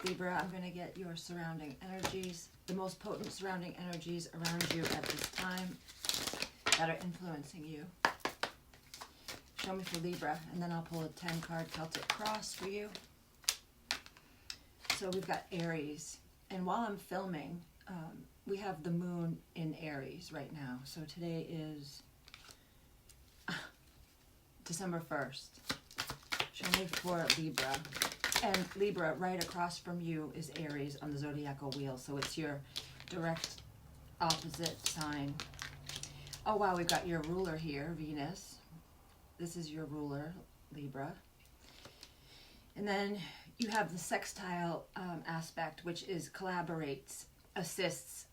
Libra, I'm going to get your surrounding energies, the most potent surrounding energies around you at this time that are influencing you. Show me for Libra, and then I'll pull a 10-card Celtic cross for you. So we've got Aries, and while I'm filming, we have the moon in Aries right now. So today is December 1st. Show me for Libra. And Libra, right across from you is Aries on the zodiacal wheel. So it's your direct opposite sign. Oh, wow, we've got your ruler here, Venus. This is your ruler, Libra. And then you have the sextile aspect, which is collaborates, assists,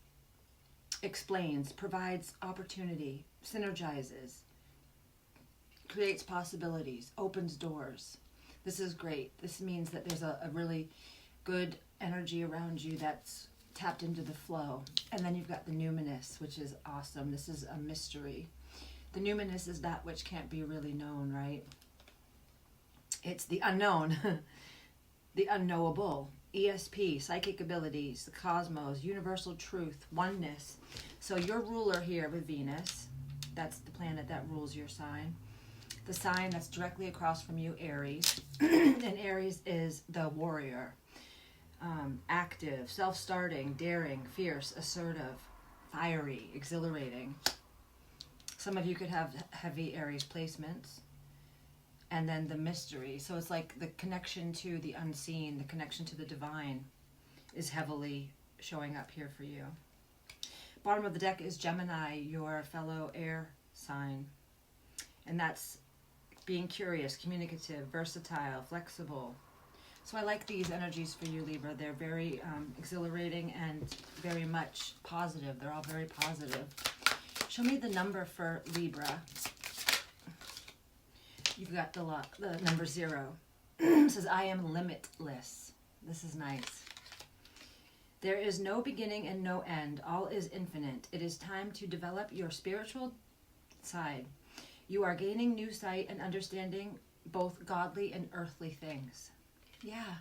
explains, provides opportunity, synergizes, creates possibilities, opens doors. This is great. This means that there's a really good energy around you that's tapped into the flow. And then you've got the numinous, which is awesome. This is a mystery. The numinous is that which can't be really known, right? It's the unknown, the unknowable, ESP, psychic abilities, the cosmos, universal truth, oneness. So your ruler here with Venus, that's the planet that rules your sign. The sign that's directly across from you, Aries. And Aries is the warrior. Active, self-starting, daring, fierce, assertive, fiery, exhilarating. Some of you could have heavy Aries placements. And then the mystery. So it's like the connection to the unseen, the connection to the divine is heavily showing up here for you. Bottom of the deck is Gemini, your fellow air sign. And that's being curious, communicative, versatile, flexible. So I like these energies for you, Libra. They're very exhilarating and very much positive. They're all very positive. Show me the number for Libra. You've got the number 0. It says, I am limitless. This is nice. There is no beginning and no end. All is infinite. It is time to develop your spiritual side. You are gaining new sight and understanding both godly and earthly things. Yeah.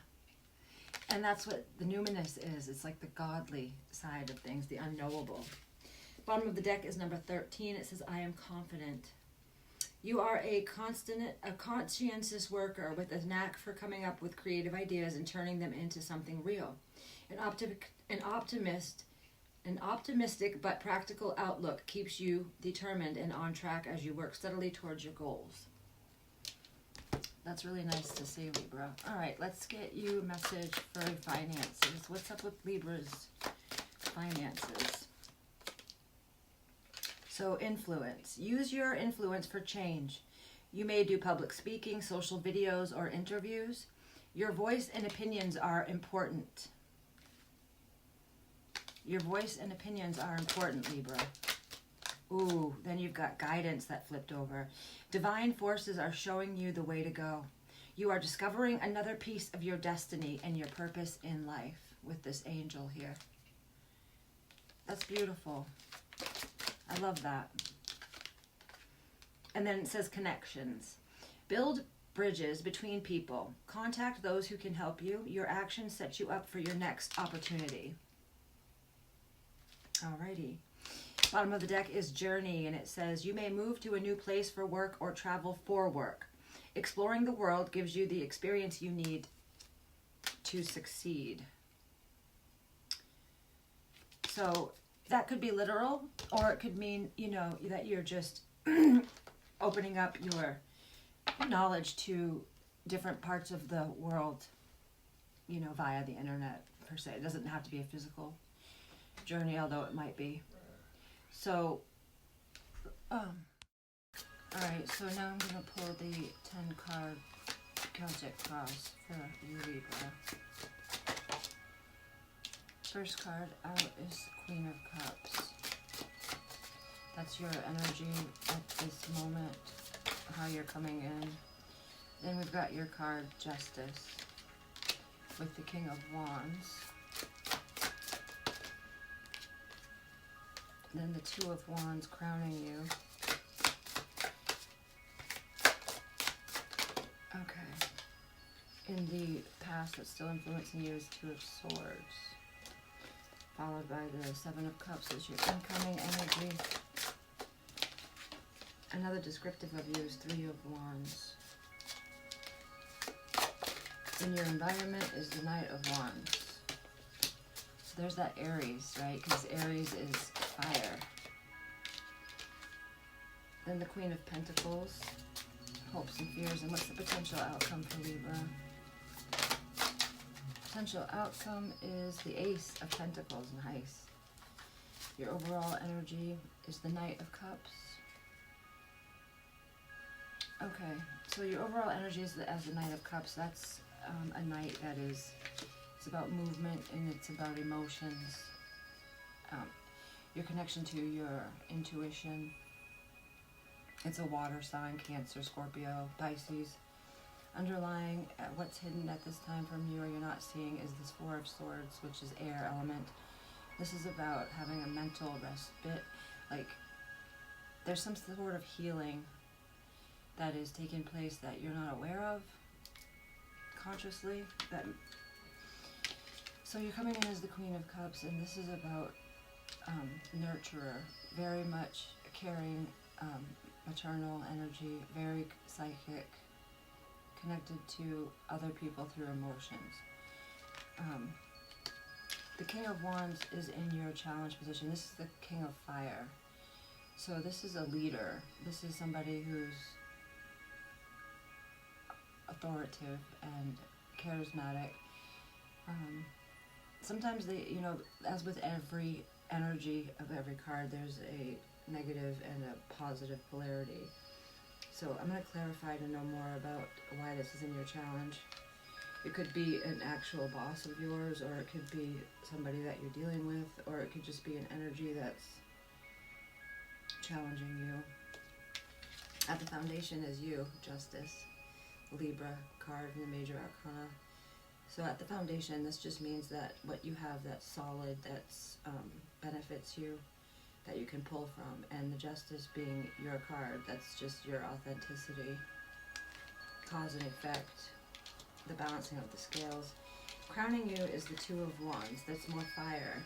And that's what the numinous is. It's like the godly side of things, the unknowable. Bottom of the deck is number 13. It says, I am confident. You are a conscientious worker with a knack for coming up with creative ideas and turning them into something real. An optimistic but practical outlook keeps you determined and on track as you work steadily towards your goals. That's really nice to see, Libra. All right, let's get you a message for finances. What's up with Libra's finances? So influence. Use your influence for change. You may do public speaking, social videos, or interviews. Your voice and opinions are important. Your voice and opinions are important, Libra. Ooh, then you've got guidance that flipped over. Divine forces are showing you the way to go. You are discovering another piece of your destiny and your purpose in life with this angel here. That's beautiful. I love that. And then it says connections. Build bridges between people. Contact those who can help you. Your actions set you up for your next opportunity. Alrighty. Bottom of the deck is journey, and it says you may move to a new place for work or travel for work. Exploring the world gives you the experience you need to succeed. So that could be literal, or it could mean, you know, that you're just opening up your knowledge to different parts of the world, you know, via the internet per se. It doesn't have to be a physical journey, although it might be. So, all right, so now I'm going to pull the 10-card Celtic cross for you, Libra. First card out is Queen of Cups. That's your energy at this moment, how you're coming in. Then we've got your card Justice with the King of Wands. Then the Two of Wands crowning you. Okay. In the past past that's still influencing you is Two of Swords, followed by the Seven of Cups as your incoming energy. Another descriptive of you is Three of Wands. In your environment is the Knight of Wands. So there's that Aries, right? Because Aries is fire. Then the Queen of Pentacles, hopes and fears, and what's the potential outcome for Libra? Potential outcome is the Ace of Pentacles, nice. Your overall energy is the Knight of Cups. Okay, so your overall energy is as the Knight of Cups. That's a night that is, it's about movement and it's about emotions. Your connection to your intuition. It's a water sign, Cancer, Scorpio, Pisces. Underlying what's hidden at this time from you or you're not seeing is this Four of Swords, which is air element. This is about having a mental respite. Like, there's some sort of healing that is taking place that you're not aware of consciously. So you're coming in as the Queen of Cups, and this is about nurturer, very much caring, maternal energy, very psychic, connected to other people through emotions. The King of Wands is in your challenge position. This is the King of Fire. So this is a leader. This is somebody who's authoritative and charismatic. Sometimes they, you know, as with every energy of every card, there's a negative and a positive polarity. So I'm going to clarify to know more about why this is in your challenge. It could be an actual boss of yours, or it could be somebody that you're dealing with, or it could just be an energy that's challenging you. At the foundation is you, Justice, Libra card in the Major Arcana. So at the foundation, this just means that what you have that's solid, that's benefits you, that you can pull from, and the Justice being your card, that's just your authenticity, cause and effect, the balancing of the scales. Crowning you is the Two of Wands, that's more fire.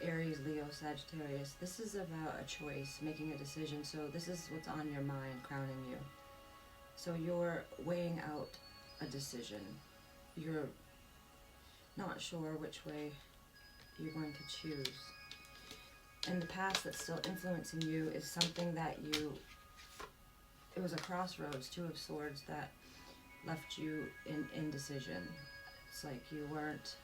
Aries, Leo, Sagittarius. This is about a choice, making a decision. So this is what's on your mind, crowning you. So you're weighing out a decision. You're not sure which way you're going to choose. And the past that's still influencing you is something that it was a crossroads, Two of Swords, that left you in indecision. It's like you weren't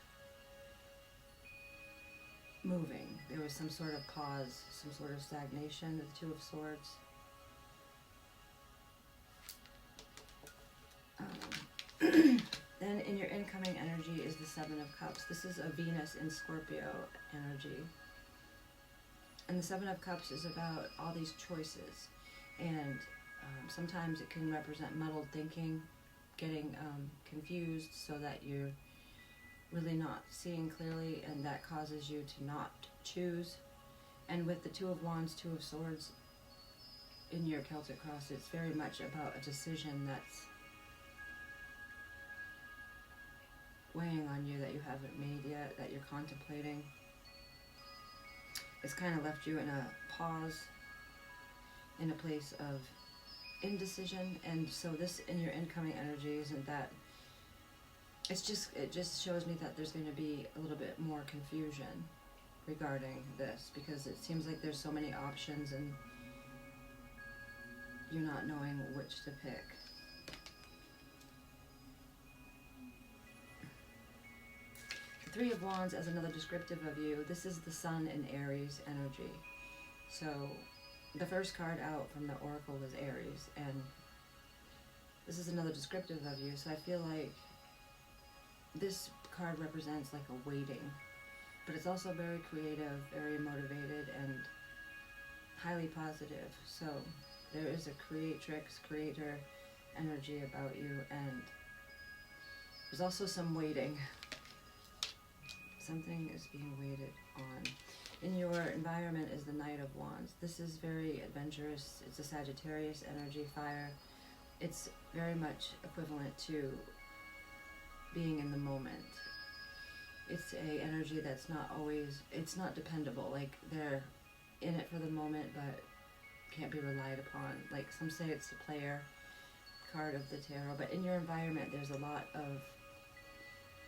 moving. There was some sort of pause, some sort of stagnation with the Two of Swords. Then in your incoming energy is the Seven of Cups. This is a Venus in Scorpio energy. And the Seven of Cups is about all these choices. And sometimes it can represent muddled thinking, getting confused so that you're really not seeing clearly, and that causes you to not choose. And with the Two of Wands, Two of Swords in your Celtic cross, it's very much about a decision that's weighing on you that you haven't made yet, that you're contemplating. It's kind of left you in a pause, in a place of indecision. And so this in your incoming energy isn't that, it just shows me that there's going to be a little bit more confusion regarding this, because it seems like there's so many options and you're not knowing which to pick. The Three of Wands as another descriptive of you. This is the Sun in Aries energy. So the first card out from the Oracle was Aries, and this is another descriptive of you. So I feel like this card represents like a waiting, but it's also very creative, very motivated, and highly positive. So there is a creatrix, creator energy about you, and there's also some waiting. Something is being waited on. In your environment is the Knight of Wands. This is very adventurous. It's a Sagittarius energy, fire. It's very much equivalent to being in the moment. It's a energy that's not always, it's not dependable. Like, they're in it for the moment, but can't be relied upon. Like, some say it's the player card of the tarot, but in your environment there's a lot of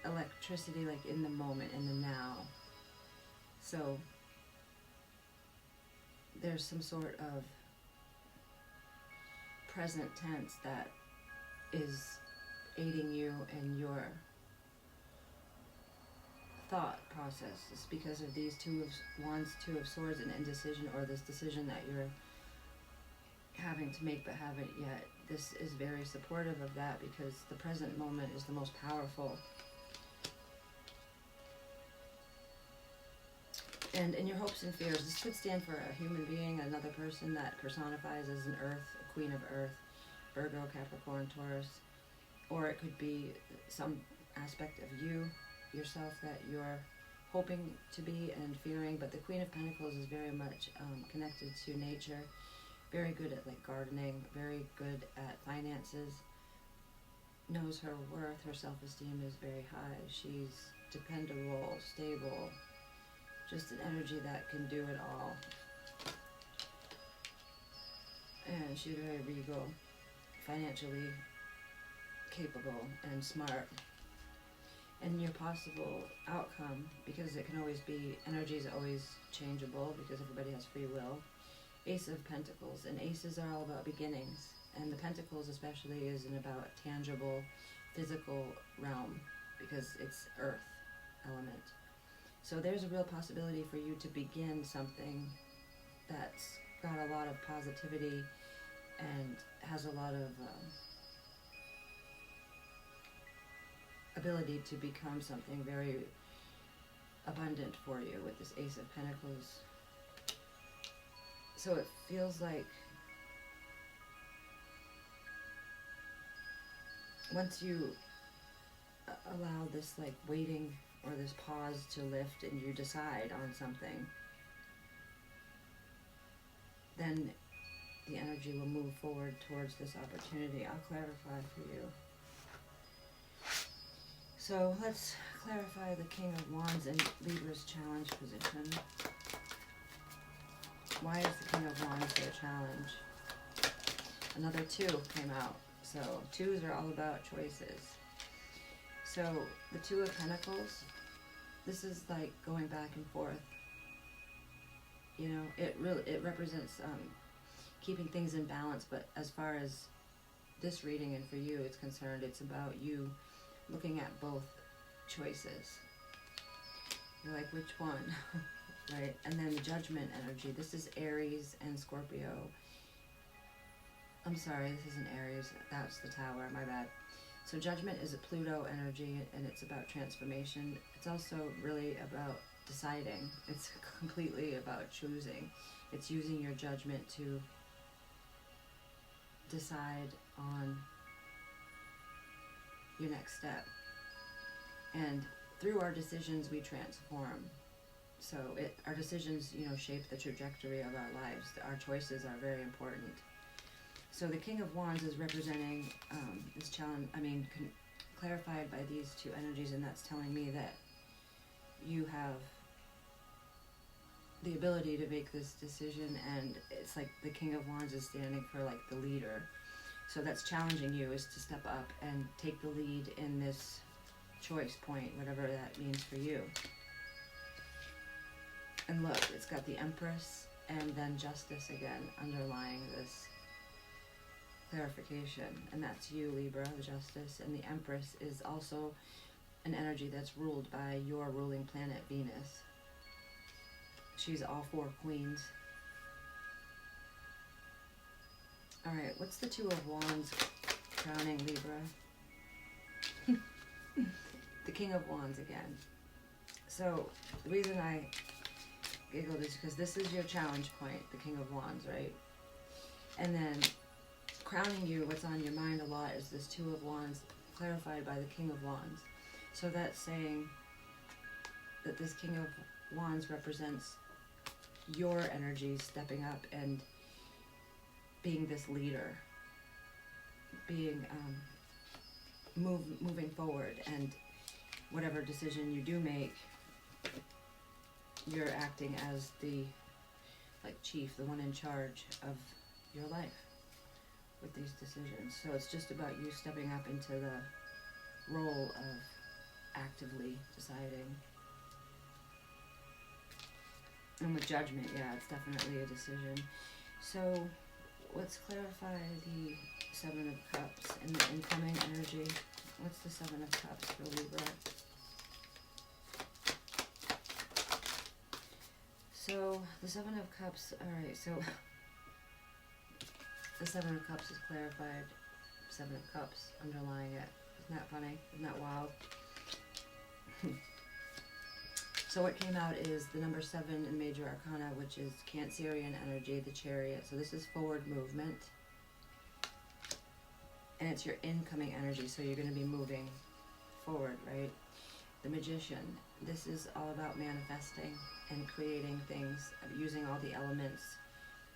electricity, like in the moment, in the now. So there's some sort of present tense that is aiding you in your thought process. It's because of these Two of Wands, Two of Swords, and indecision, or this decision that you're having to make but haven't yet. This is very supportive of that, because the present moment is the most powerful. And in your hopes and fears, this could stand for a human being, another person that personifies as an earth, a queen of earth, Virgo, Capricorn, Taurus, or it could be some aspect of you, yourself, that you're hoping to be and fearing. But the Queen of Pentacles is very much connected to nature, very good at like gardening, very good at finances, knows her worth, her self-esteem is very high, she's dependable, stable, just an energy that can do it all. And she's very regal, financially capable and smart. And your possible outcome, because it can always be, energy is always changeable because everybody has free will. Ace of Pentacles, and aces are all about beginnings, and the Pentacles especially isn't about tangible, physical realm, because it's earth element. So there's a real possibility for you to begin something that's got a lot of positivity and has a lot of ability to become something very abundant for you with this Ace of Pentacles. So it feels like once you allow this like waiting or this pause to lift and you decide on something, then the energy will move forward towards this opportunity. I'll clarify for you. So let's clarify the King of Wands in Libra's challenge position. Why is the King of Wands their challenge? Another 2 came out. So 2s are all about choices. So the 2 of Pentacles, this is like going back and forth. You know, it represents keeping things in balance, but as far as this reading and for you it's concerned, it's about you looking at both choices. You're like, which one? Right? And then Judgment energy. This is Aries and Scorpio. I'm sorry, this isn't Aries. That's the Tower, my bad. So Judgment is a Pluto energy, and it's about transformation. It's also really about deciding. It's completely about choosing. It's using your judgment to decide on your next step. And through our decisions, we transform. So our decisions, you know, shape the trajectory of our lives. Our choices are very important. So the King of Wands is representing this challenge, clarified by these 2 energies, and that's telling me that you have the ability to make this decision, and it's like the King of Wands is standing for like the leader. So that's challenging you, is to step up and take the lead in this choice point, whatever that means for you. And look, it's got the Empress and then Justice again underlying this clarification, and that's you, Libra, the Justice. And the Empress is also an energy that's ruled by your ruling planet, Venus. She's all 4 queens. Alright, what's the 2 of Wands crowning Libra? The King of Wands again. So the reason I giggled is because this is your challenge point, the King of Wands, right? And then crowning you, what's on your mind a lot is this 2 of Wands clarified by the King of Wands. So that's saying that this King of Wands represents your energy stepping up and being this leader, being moving forward, and whatever decision you do make, you're acting as the chief, the one in charge of your life with these decisions. So it's just about you stepping up into the role of actively deciding. And with judgment, yeah, it's definitely a decision. So let's clarify the Seven of Cups and the incoming energy. What's the Seven of Cups for Libra? So the Seven of Cups, alright, so the Seven of Cups is clarified. Seven of Cups underlying it. Isn't that funny? Isn't that wild? So what came out is the number 7 in Major Arcana, which is Cancerian energy, the Chariot. So this is forward movement. And it's your incoming energy, so you're going to be moving forward, right? The Magician. This is all about manifesting and creating things, using all the elements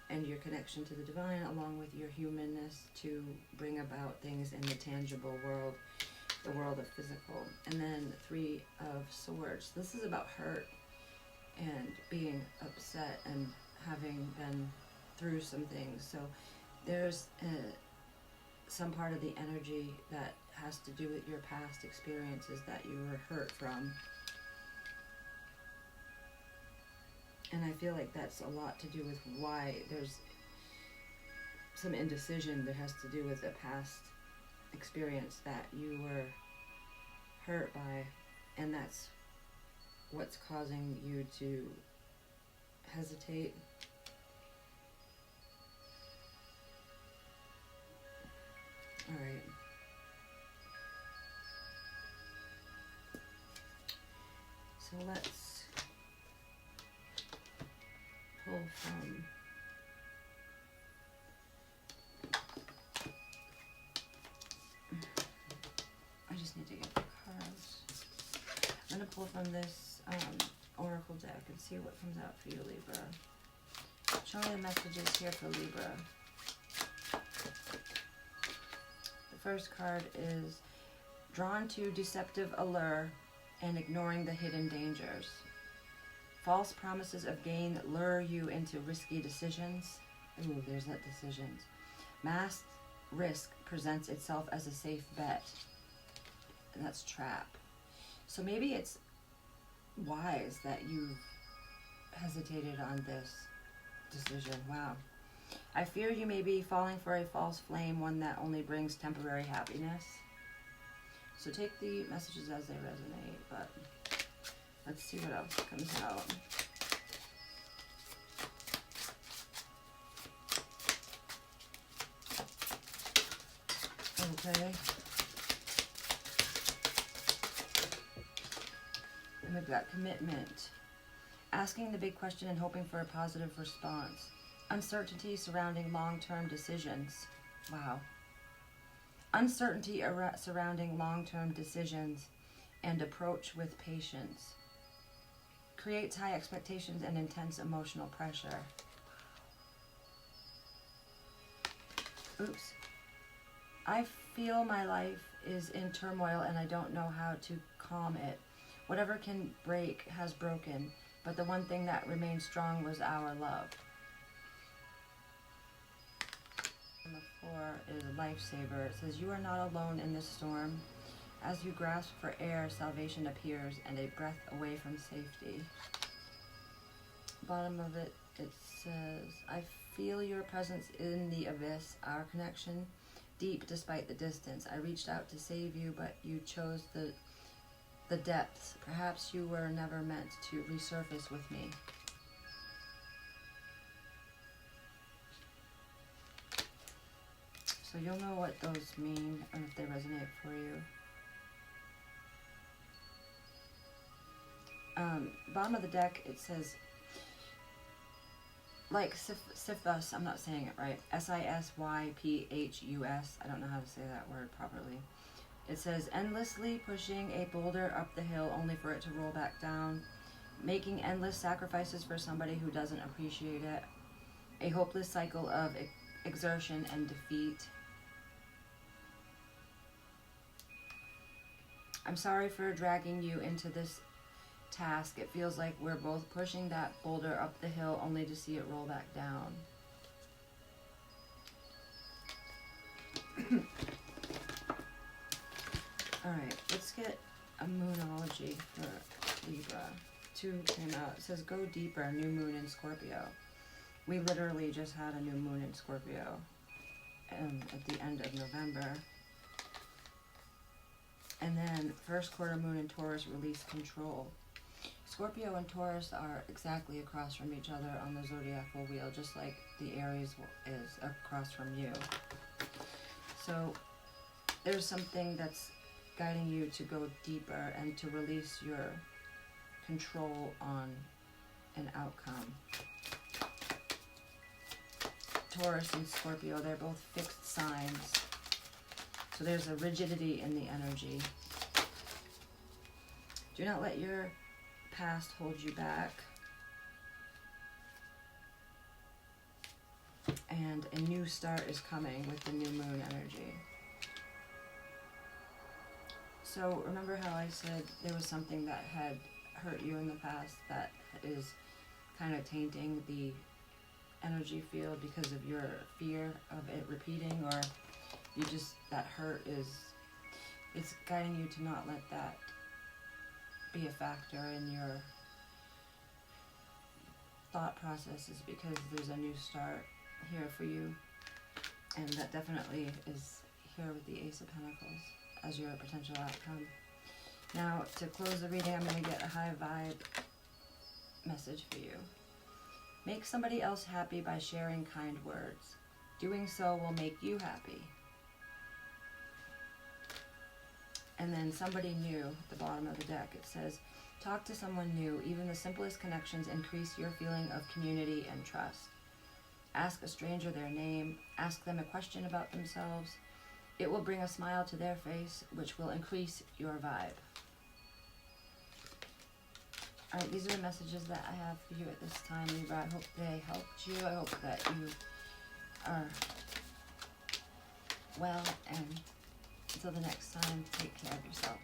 and your connection to the divine along with your humanness to bring about things in the tangible world, the world of physical. And then 3 of Swords. This is about hurt and being upset and having been through some things. So there's some part of the energy that has to do with your past experiences that you were hurt from. And I feel like that's a lot to do with why there's some indecision that has to do with a past experience that you were hurt by, and that's what's causing you to hesitate. All right. So let's pull from I just need to get the cards. I'm going to pull from this Oracle deck and see what comes out for you, Libra. Show me the messages here for Libra. The first card is drawn to deceptive allure and ignoring the hidden dangers. False promises of gain lure you into risky decisions. Ooh, there's that decisions. Masked risk presents itself as a safe bet. And that's trap. So maybe it's wise that you've hesitated on this decision. Wow. I fear you may be falling for a false flame, one that only brings temporary happiness. So take the messages as they resonate, but let's see what else comes out. Okay. And we've got commitment. Asking the big question and hoping for a positive response. Uncertainty surrounding long-term decisions. Wow. Uncertainty surrounding long-term decisions and approach with patience. Creates high expectations and intense emotional pressure. Oops. I feel my life is in turmoil and I don't know how to calm it. Whatever can break has broken, but the one thing that remained strong was our love. Number 4 is a lifesaver. It says, you are not alone in this storm. As you grasp for air, salvation appears and a breath away from safety. Bottom of it, it says, I feel your presence in the abyss, our connection deep despite the distance. I reached out to save you, but you chose the depths. Perhaps you were never meant to resurface with me. So you'll know what those mean or if they resonate for you. Bottom of the deck, it says, like Sisyphus, I'm not saying it right, Sisyphus, I don't know how to say that word properly. It says, endlessly pushing a boulder up the hill only for it to roll back down, making endless sacrifices for somebody who doesn't appreciate it, a hopeless cycle of exertion and defeat. I'm sorry for dragging you into this task. It feels like we're both pushing that boulder up the hill only to see it roll back down. Alright, let's get a moonology for Libra. 2 came out. It says, go deeper, new moon in Scorpio. We literally just had a new moon in Scorpio at the end of November. And then first quarter moon in Taurus, release control. Scorpio and Taurus are exactly across from each other on the zodiacal wheel, just like the Aries is across from you. So there's something that's guiding you to go deeper and to release your control on an outcome. Taurus and Scorpio, they're both fixed signs. So there's a rigidity in the energy. Do not let your past hold you back. And a new start is coming with the new moon energy. So remember how I said there was something that had hurt you in the past that is kind of tainting the energy field because of your fear of it repeating, or you just, that hurt is, it's guiding you to not let that be a factor in your thought processes, because there's a new start here for you, and that definitely is here with the Ace of Pentacles as your potential outcome. Now, to close the reading, I'm going to get a high vibe message for you. Make somebody else happy by sharing kind words. Doing so will make you happy. And then somebody new at the bottom of the deck. It says, talk to someone new. Even the simplest connections increase your feeling of community and trust. Ask a stranger their name. Ask them a question about themselves. It will bring a smile to their face, which will increase your vibe. Alright, these are the messages that I have for you at this time, Libra. I hope they helped you. I hope that you are well, and until the next time, take care of yourself.